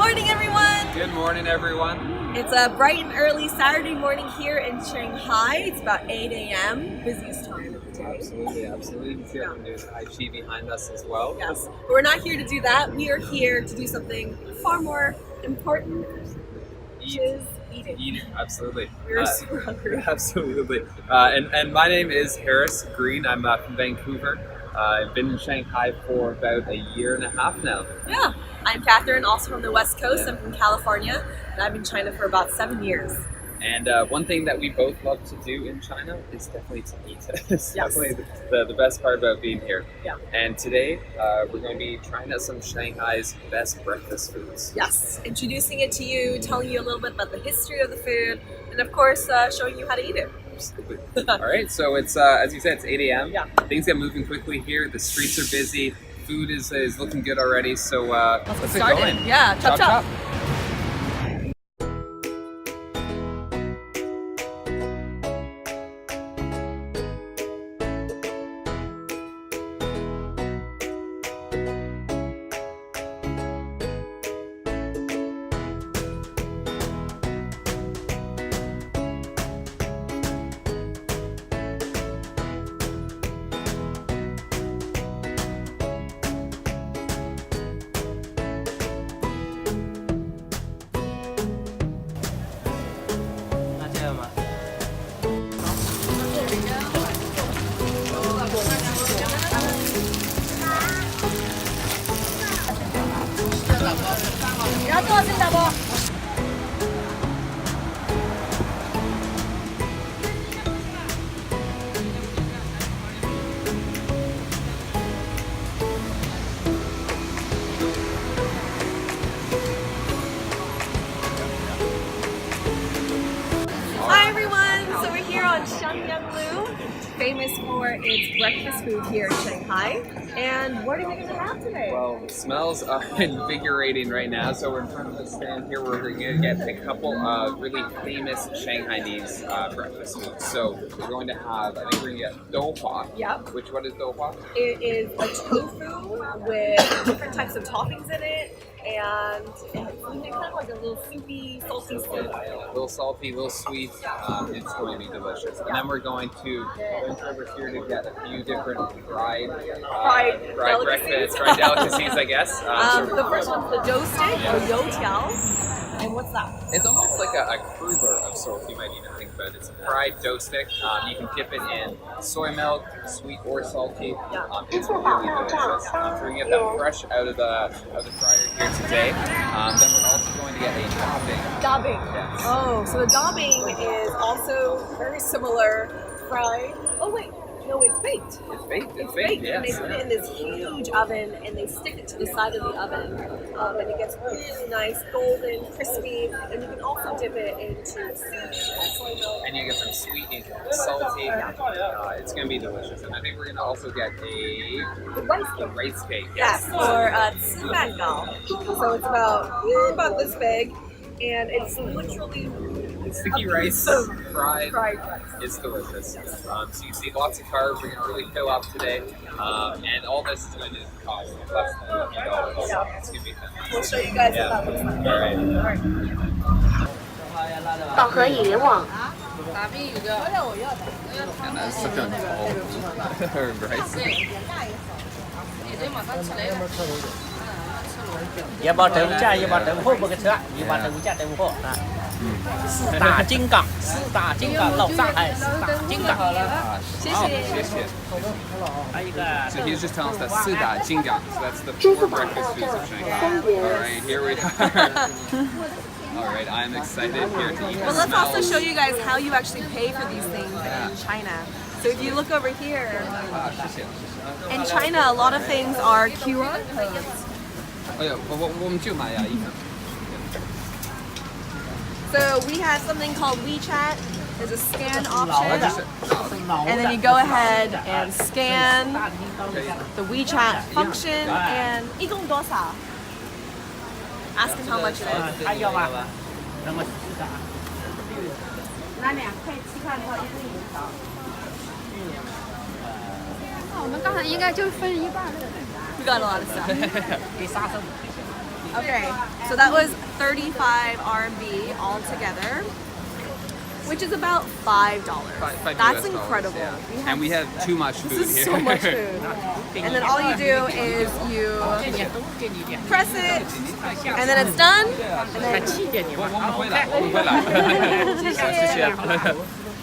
morning, everyone! Good morning, everyone. It's a bright and early Saturday morning here in Shanghai. It's about 8 a.m., busiest time of the day. Absolutely. You can see there's Tai Chi behind us as well. Yes, but we're not here to do that. We are here to do something far more important, which is eating. Absolutely. We're super hungry. Absolutely. And my name is Harris Green. I'm from Vancouver. I've been in Shanghai for about a year and a half now. Yeah. I'm Catherine, also from the West Coast. I'm from California, and I've been in China for about 7 years. And one thing that we both love to do in China is definitely to eat. It's Yes. definitely the best part about being here. Yeah. And today we're going to be trying out some of Shanghai's best breakfast foods. Yes, introducing it to you, telling you a little bit about the history of the food, and of course, showing you how to eat it. Absolutely. All right, so it's as you said, it's 8 a.m. Yeah. Things get moving quickly here. The streets are busy. Food is looking good already. So let's get going. Yeah, chop chop. Hi everyone! So we're here on Shanghai, famous for its breakfast food here in Shanghai. And what are we going to have today? Well, the smells are invigorating right now. So we're in front of the stand here. We're going to get a couple of really famous Shanghainese breakfast foods. So we're going to have, I think we're going to get douhua. Yep. What is douhua? It is a tofu with different types of toppings in it, and it's kind of like a little soupy, salty soup. A little salty, a little sweet. It's going to be delicious. And then we're going to go over here to get a few different fried delicacies, I guess. The first one's the dough stick, or youtiao. And what's that? It's almost like a kruger of sorts, you might even think about it. It's a fried dough stick. You can dip it in soy milk, sweet or salty. It's really delicious. So we're going to get that fresh out of the fryer here today. Then we're also going to get a dabbing. Dabbing. Yes. Oh, so the dabbing is also very similar. Fried. Oh wait. No, it's baked. It's baked, yes. And they put it in this huge oven and they stick it to the side of the oven. And it gets really nice, golden, crispy. And you can also dip it into soy milk. And you get some sweet, you get some salty. It's going to be delicious. And I think we're going to also get a rice cake. Yes, or Vinegar. So it's about this big. And it's literally sticky rice, fried rice. It's delicious. So you see lots of carbs. We're going to really fill up today. And all this is going to cost less than $50. So it's going to be fantastic. We'll show you guys what that looks like. All right. 到河以联网。 That's such a rice. 要不豆价，要不豆腐不给吃，要不豆价豆腐啊。四大金刚，老上海四大金刚。谢谢。谢谢。还有一个。 So he's just telling us that 四大金刚. So that's the 4 breakfast foods of Shanghai. All right, here we are. All right, I'm excited here to eat the But let's also smells. show you guys how you actually pay for these things in China. So if you look over here, in China, a lot of things are QR codes. 我们就买一个。 So we have something called WeChat. There's a scan option. And then you go ahead and scan the WeChat function and 一共多少? Ask him how much it is. 还要吧？那么四大。拿2块7块多，1个1条。那我们刚才应该就分一半了。We got a lot of stuff. 给杀生。Okay, so that was 35 RMB altogether, which is about $5. Five That's US dollars, incredible. yeah. And we have too much food This is here. so much food. And then all you do is you press it, and then it's done. And then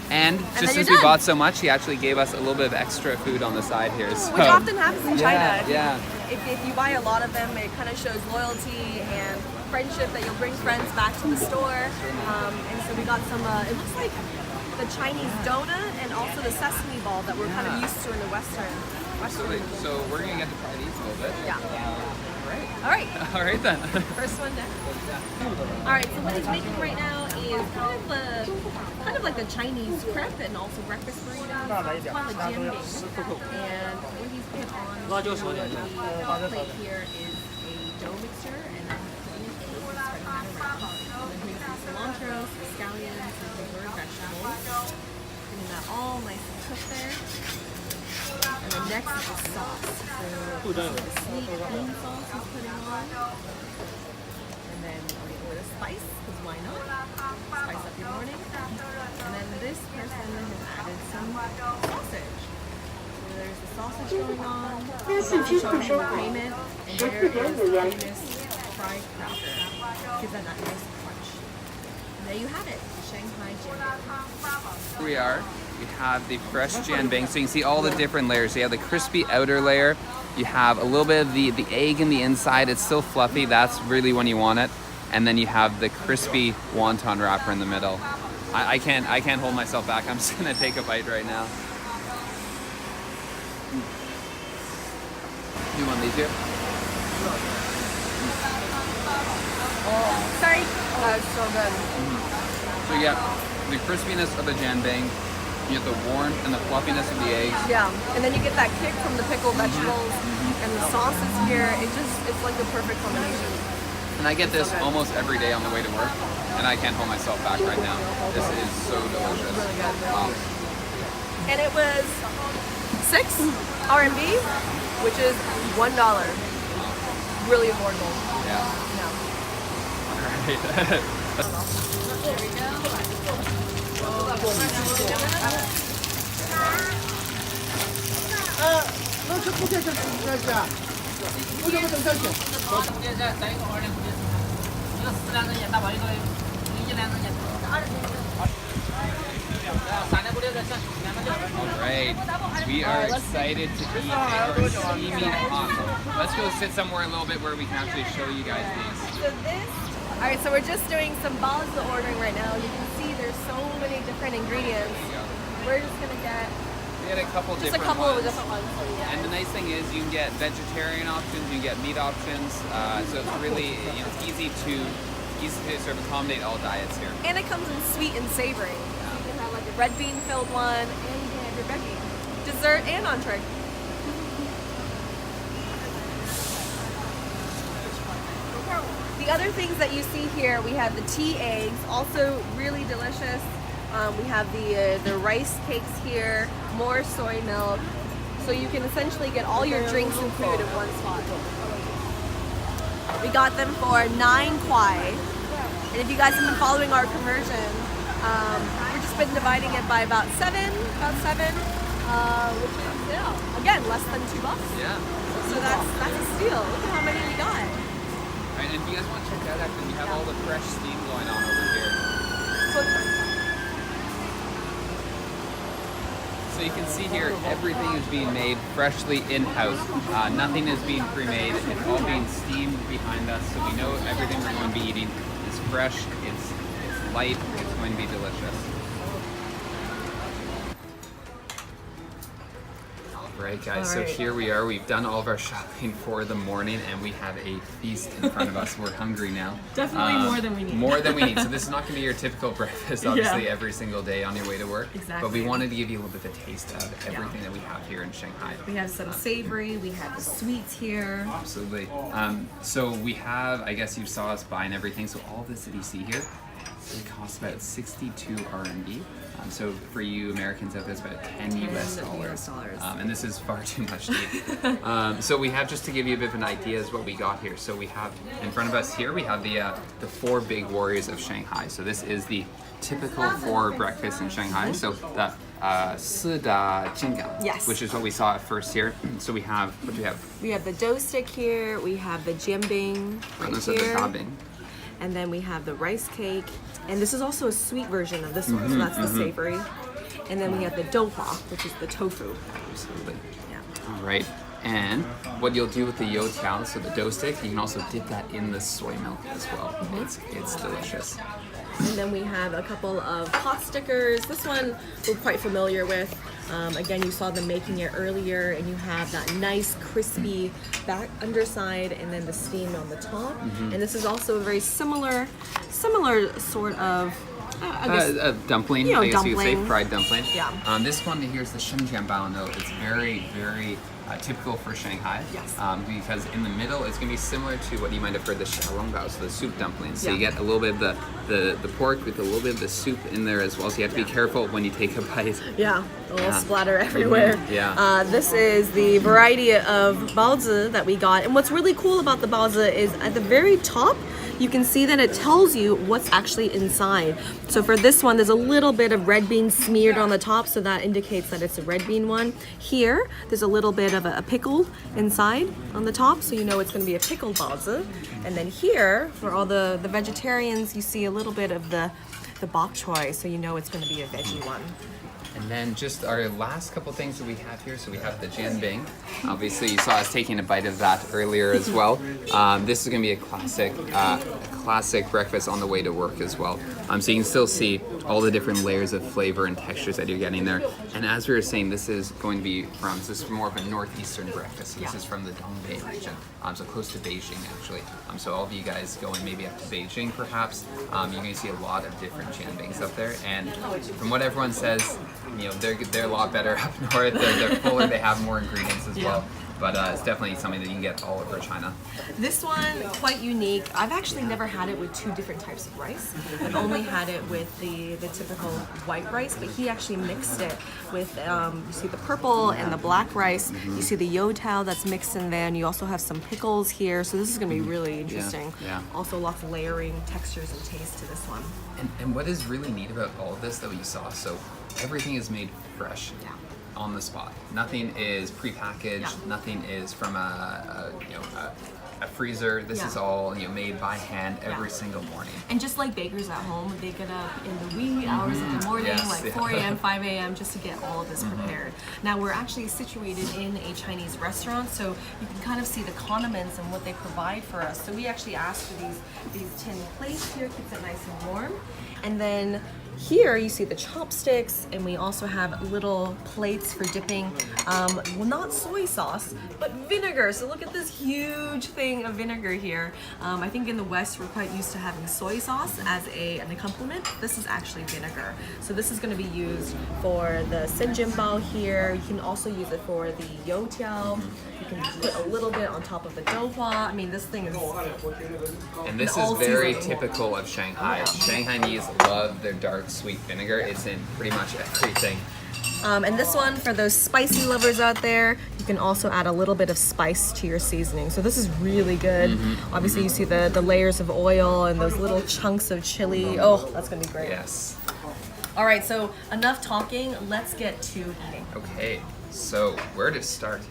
And just then since you're we done. bought so much, he actually gave us a little bit of extra food on the side here. So. which often happens in China. Yeah. If you buy a lot of them, it kind of shows loyalty and friendship that you'll bring friends back to the store. And so we got some, it looks like the Chinese donut and also the sesame ball that we're kind of used to in the Western. So we're going to get to try these a little bit. Yeah. All right. All right then. First one next. All right. So what he's making right now is kind of like the Chinese crepe and also breakfast burrito. It's called a jianbing. And what he's put on the plate here is a dough mixture, and then he's putting in eggs and spreading that around. And then here's some cilantro, some scallions, some flavored vegetables. Getting that all nice and cooked there. And then next is the sauce. So this is the sweet bean sauce he's putting on. And then a little bit of spice, because why not? Spice up your morning. And then this person has added some sausage. So there's the sausage going on. Showing him the payment. And there is the famous fried cracker. Gives that nice crunch. And there you have it. Shanghai jianbing. Here we are. We have the fresh jianbing. So you can see all the different layers. So you have the crispy outer layer. You have a little bit of the egg in the inside. It's still fluffy. That's really when you want it. And then you have the crispy wonton wrapper in the middle. I can't hold myself back. I'm just gonna take a bite right now. You want these here? Sorry. That's so good. So you get the crispiness of the jianbing. You get the warmth and the fluffiness of the eggs. Yeah, and then you get that kick from the pickled vegetables and the sauces here. It's like the perfect combination. And I get this almost every day on the way to work, and I can't hold myself back right now. This is so delicious. Really good. Wow. And it was 6 RMB, which is $1. Really affordable. Yeah. Yeah. Alright, we are excited to eat our steaming hot. Let's go sit somewhere a little bit where we can actually show you guys these. So alright, so we're just doing some buzz ordering right now. You can see there's so many different ingredients. We're just gonna get We had a couple just a different couple ones. of different ones. So yeah. And the nice thing is you can get vegetarian options, you can get meat options, so it's really it's easy to sort of accommodate all diets here. And it comes in sweet and savory. So you can have like a red bean filled one, and you can have your veggie, dessert, and entree. The other things that you see here, we have the tea eggs, also really delicious. We have the rice cakes here, more soy milk. So you can essentially get all your drinks and food in one spot. We got them for 9 kwai. And if you guys have been following our conversion, we've just been dividing it by about 7, which is, again, less than $2. Yeah. So that's a steal. Look at how many we got. Right, and if you guys want to check that out, then we have all the fresh steam going on over here. So you can see here, everything is being made freshly in-house. Nothing is being pre-made. It's all being steamed behind us, so we know everything we're going to be eating is fresh, it's light, it's going to be delicious. Alright guys, so here we are. We've done all of our shopping for the morning and we have a feast in front of us. We're hungry now. Definitely more than we need. More than we need. So this is not going to be your typical breakfast, obviously, every single day on your way to work. Exactly. But we wanted to give you a little bit of a taste of everything that we have here in Shanghai. We have some savory, we have the sweets here. Absolutely. So we have, I guess you saw us buying everything. So all this that you see here, It costs about 62 RMB. So for you Americans out there, it's about 10 US dollars. And this is far too much to eat. So we have, just to give you a bit of an idea, is what we got here. So we have in front of us here, we have the 4 big warriors of Shanghai. So this is the typical for breakfast in Shanghai. So the 4大金港, Yes. which is what we saw at first here. So we have, what do we have? We have the dough stick here. We have the jianbing right This is the here. dabbing. And then we have the rice cake. And this is also a sweet version of this one, so that's the savory. And then we have the douhua, which is the tofu. Absolutely. Yeah. All right. And what you'll do with the youtiao, so the dough stick, you can also dip that in the soy milk as well. It's delicious. And then we have a couple of pot stickers. This one we're quite familiar with. Again, you saw them making it earlier, and you have that nice crispy back underside and then the steam on the top. And this is also a very similar sort of I guess, A dumpling, you know, I guess you could say, dumpling. fried dumpling. Yeah. This one here is the Shengjianbao note. It's very, very typical for Shanghai. Yes. Because in the middle, it's going to be similar to what you might have heard, the xiaolongbao, so the soup dumplings. So you Yeah. get a little bit of the pork with a little bit of the soup in there as well. So you have to be careful when you take a bite. Yeah, a little Yeah. splatter everywhere. Yeah. This is the variety of baozi that we got. And what's really cool about the baozi is at the very top, you can see that it tells you what's actually inside. So for this one, there's a little bit of red bean smeared on the top, so that indicates that it's a red bean one. Here, there's a little bit of a pickle inside on the top, so you know it's going to be a pickled baozi. And then here, for all the vegetarians, you see a little bit of the bok choy, so you know it's going to be a veggie one. And then just our last couple things that we have here. So we have the jianbing. Obviously, you saw us taking a bite of that earlier as well. This is going to be a classic breakfast on the way to work as well. So you can still see all the different layers of flavor and textures that you're getting there. And as we were saying, this is going to be this is more of a northeastern breakfast. So this is from the Dongbei region, so close to Beijing actually. So all of you guys going maybe up to Beijing perhaps, you're going to see a lot of different jianbings up there. And from what everyone says, you know, they're a lot better up north. They're fuller. They have more ingredients as well. But it's definitely something that you can get all over China. This one, quite unique. I've actually never had it with 2 different types of rice. I've only had it with the typical white rice, but he actually mixed it with, you see the purple and the black rice. You see the youtiao that's mixed in there, and you also have some pickles here. So this is going to be really interesting. Yeah. Also lots of layering, textures, and taste to this one. And what is really neat about all of this that we saw, so everything is made fresh. Yeah. On the spot. Nothing is prepackaged. Yeah. Nothing is from a freezer. This is all made by hand every single morning. And just like bakers at home, they get up in the wee hours of the morning, Yes, like yeah. 4 a.m., 5 a.m., just to get all of this prepared. Now we're actually situated in a Chinese restaurant, so you can kind of see the condiments and what they provide for us. So we actually asked for these tin plates here, keeps it nice and warm. And then here you see the chopsticks, and we also have little plates for dipping, well, not soy sauce, but vinegar. So look at this huge thing of vinegar here. I think in the West we're quite used to having soy sauce as an accompaniment. This is actually vinegar. So this is going to be used for the Shengjianbao here. You can also use it for the youtiao. You can put a little bit on top of the douhua. I mean, this thing is... And this is very typical of Shanghai. Shanghainese love their dark sweet vinegar. It's in pretty much everything. And this one, for those spicy lovers out there, you can also add a little bit of spice to your seasoning. So this is really good. Obviously, you see the layers of oil and those little chunks of chili. Oh, that's gonna be great. Yes. All right, so enough talking. Let's get to eating. Okay, so where to start?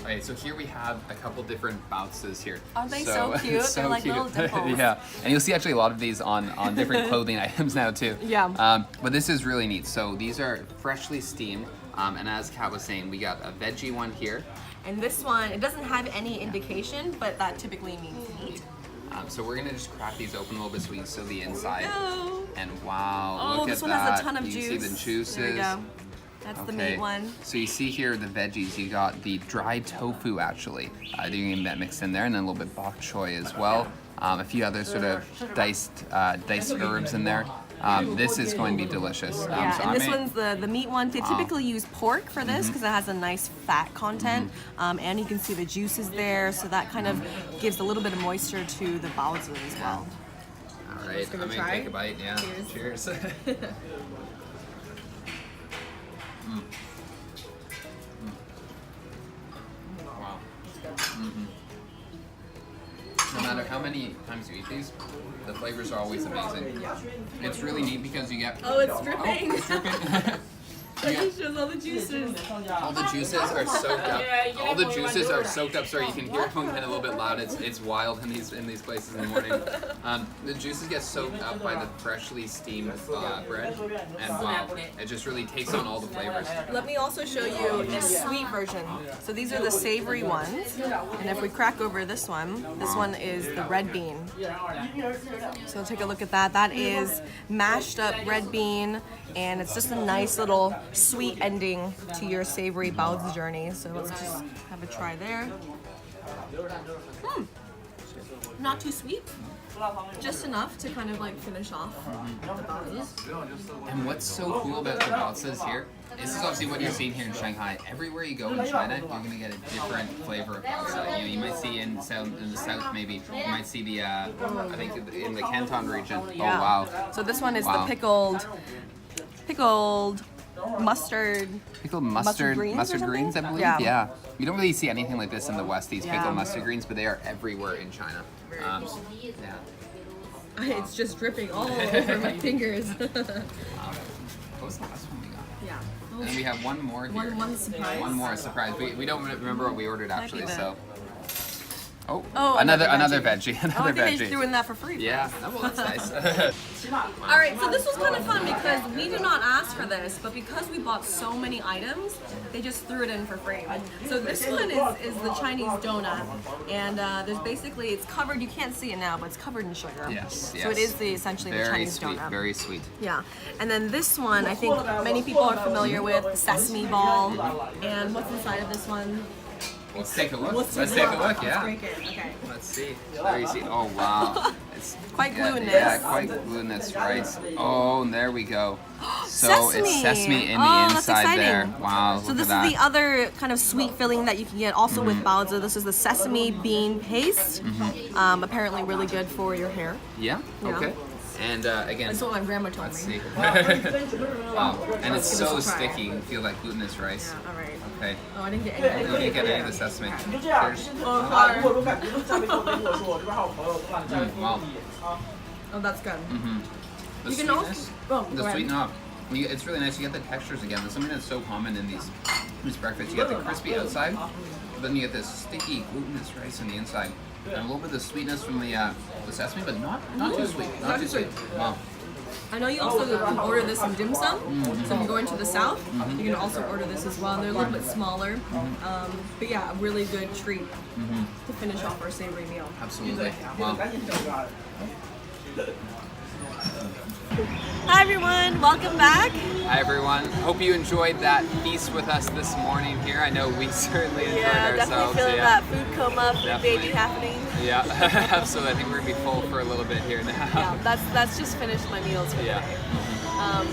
Okay, so here we have a couple different baozi's here. Aren't they so cute? They're like little dimples. Yeah, and you'll see actually a lot of these on different clothing items now too. Yeah. But this is really neat. So these are freshly steamed, and as Kat was saying, we got a veggie one here. And this one, it doesn't have any indication, but that typically means meat. So we're gonna just crack these open a little bit so we can see the inside. Go. And wow, Oh, look this at one that. has a ton of you juice. see the juices. There we go. That's the meat one. So you see here the veggies. You got the dried tofu actually. You're getting that mixed in there, and then a little bit bok choy as well. A few other sort of diced herbs in there. This is going to be delicious. Yeah, so and this one's the meat one. They typically use pork for this because it has a nice fat content, and you can see the juices there, so that kind of gives a little bit of moisture to the baozi as well. All right, I'm gonna take a bite. Yeah. Cheers. Wow. No matter how many times you eat these, the flavors are always amazing. It's really neat because you get. Oh, it's dripping. Oh, it's dripping. That just shows all the juices. All the juices are soaked up. All the juices are soaked up. Sorry, you can hear everyone kind of a little bit loud. It's wild in these places in the morning. The juices get soaked up by the freshly steamed bread, and wow, it just really takes on all the flavors. Let me also show you the sweet version. So these are the savory ones, and if we crack over this one is the red bean. So take a look at that. That is mashed up red bean, and it's just a nice little sweet ending to your savory baozi journey. So let's just have a try there. Not too sweet, just enough to kind of like finish off the baozis. And what's so cool about the baozis here, this is obviously what you're seeing here in Shanghai. Everywhere you go in China, you're gonna get a different flavor of baozi. You might see in the south maybe, you might see the I think in the Canton region. Yeah. Oh wow. So this one is the pickled mustard. Pickled mustard greens, I believe. Yeah. You don't really see anything like this in the West. These pickled mustard greens, but they are everywhere in China. Yeah. It's just dripping all over my fingers. What was the last one we got? Yeah. And we have one more here. One surprise. One more surprise. We don't remember what we ordered actually, so. Oh, Oh, another veggie. Oh, I Another think they veggie. threw in that for free. Yeah, well, that's nice. All right, so this was kind of fun because we did not ask for this, but because we bought so many items, they just threw it in for free. So this one is the Chinese donut, and there's basically, it's covered, you can't see it now, but it's covered in sugar. Yes, So it is essentially the Chinese donut. Very sweet. Yeah, and then this one, I think many people are familiar with, the sesame ball, and what's inside of this one? Let's take a look. Let's take a look, yeah. Break it, okay. Let's see. There you see. Oh, wow. It's Quite glutinous. Yeah, quite glutinous, right. Oh, and there we go. So Sesame. it's sesame in the that's inside there. exciting. Wow, So look this at is that. the other kind of sweet filling that you can get also with baozi. This is the sesame bean paste. Apparently really good for your hair. Yeah, okay. And again, That's what my grandma told let's me. see. Wow, and it's so Let's try. sticky. You can feel that glutinous rice. All right. Okay. Oh, I didn't get any. You didn't get any of the sesame. Cheers. Wow. Oh, that's good. The You can also- sweetness. Oh, The go ahead. sweetness. It's really nice. You get the textures again. There's something that's so common in these breakfasts. You get the crispy outside, but then you get this sticky glutinous rice on the inside, and a little bit of the sweetness from the sesame, but not too sweet. Not too sweet. Wow. I know you also can order this in dim sum. So if you're going to the south, you can also order this as well. And they're a little bit smaller. But yeah, a really good treat to finish off our savory meal. Absolutely. Wow. Hi everyone, welcome back. Hi everyone. Hope you enjoyed that feast with us this morning here. I know we certainly enjoyed Yeah, ourselves. definitely feeling that food coma, food Definitely. baby happening. Yeah, absolutely. I think we're gonna be full for a little bit here now. Yeah, that's just finished my meals for Yeah. today.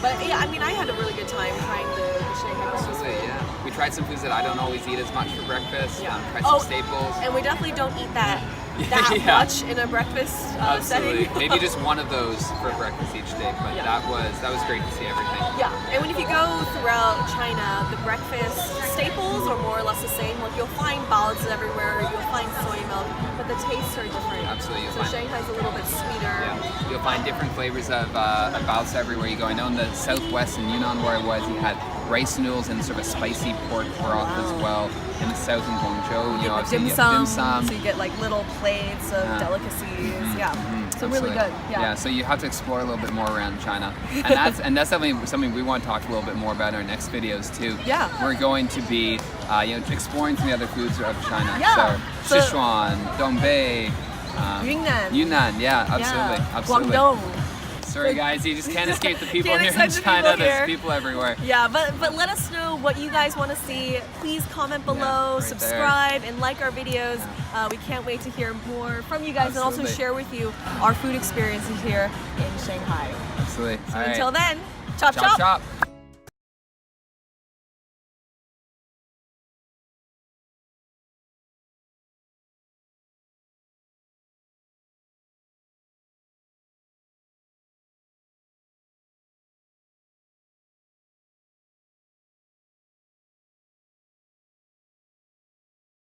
But yeah, I mean, I had a really good time trying the Shanghai Christmas Absolutely, food. yeah. We tried some foods that I don't always eat as much for breakfast. Yeah. Tried some staples. And we definitely don't eat that Yeah. much in a breakfast Absolutely. setting. Maybe just one of those for breakfast each day, but Yeah. that was great to see everything. Yeah, and if you go throughout China, the breakfast staples are more or less the same. Like you'll find baozi everywhere, you'll find soy milk, but the tastes are different. Absolutely, you'll So find- Shanghai's a little bit sweeter. Yeah. You'll find different flavors of baozi everywhere you go. I know in the southwest in Yunnan where I was, you had rice noodles and sort of a spicy pork broth as well. In the south in Guangzhou, you know, obviously Dim you get sum, dim sum. so you get like little plates of delicacies. Yeah, so really Absolutely. good. Yeah, so you have to explore a little bit more around China, and that's something we want to talk a little bit more about in our next videos too. Yeah. We're going to be exploring some of the other foods of China. Yeah. So So- Sichuan, Dongbei, Yunnan. Yeah, absolutely, absolutely. Guangdong. Sorry guys, you just can't escape the people Can't here in escape the China. people There's here. people everywhere. Yeah, but let us know what you guys want to see. Please comment below, right subscribe, and like our videos. We can't wait to hear more from you guys and also Absolutely. share with you our food experiences here in Shanghai. Absolutely. So All right. until then, chop chop chop.